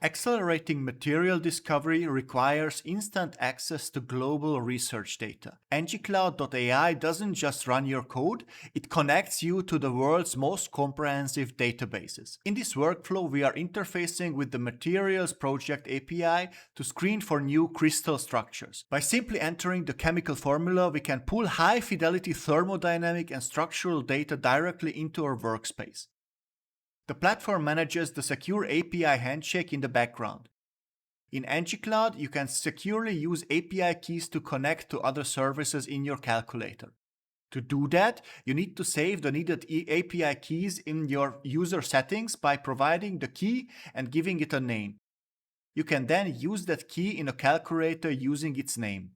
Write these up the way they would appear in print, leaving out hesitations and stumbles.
Accelerating material discovery requires instant access to global research data. engicloud.ai doesn't just run your code, it connects you to the world's most comprehensive databases. In this workflow, we are interfacing with the Materials Project API to screen for new crystal structures. By simply entering the chemical formula, we can pull high-fidelity thermodynamic and structural data directly into our workspace. The platform manages the secure API handshake in the background. In engicloud, you can securely use API keys to connect to other services in your calculator. To do that, you need to save the needed API keys in your user settings by providing the key and giving it a name. You can then use that key in a calculator using its name.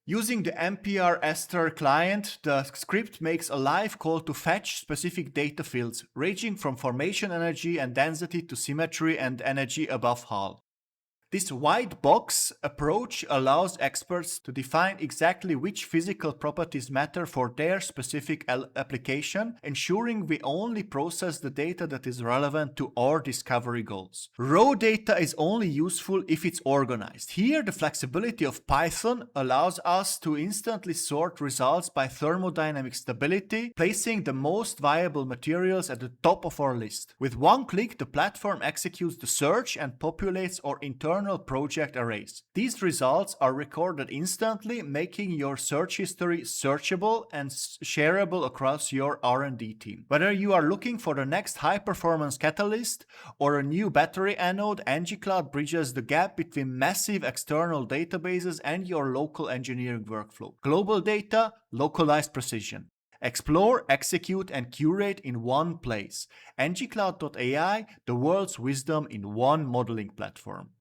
Using the MPRester client, the script makes a live call to fetch specific data fields, ranging from formation energy and density to symmetry and energy above Hall. This white box approach allows experts to define exactly which physical properties matter for their specific application, ensuring we only process the data that is relevant to our discovery goals. Raw data is only useful if it's organized. Here, the flexibility of Python allows us to instantly sort results by thermodynamic stability, placing the most viable materials at the top of our list. With one click, the platform executes the search and populates our internal project arrays. These results are recorded instantly, making your search history searchable and shareable across your R&D team. Whether you are looking for the next high-performance catalyst or a new battery anode, engicloud bridges the gap between massive external databases and your local engineering workflow. Global data, localized precision. Explore, execute, and curate in one place. engicloud.ai, the world's wisdom in one modeling platform.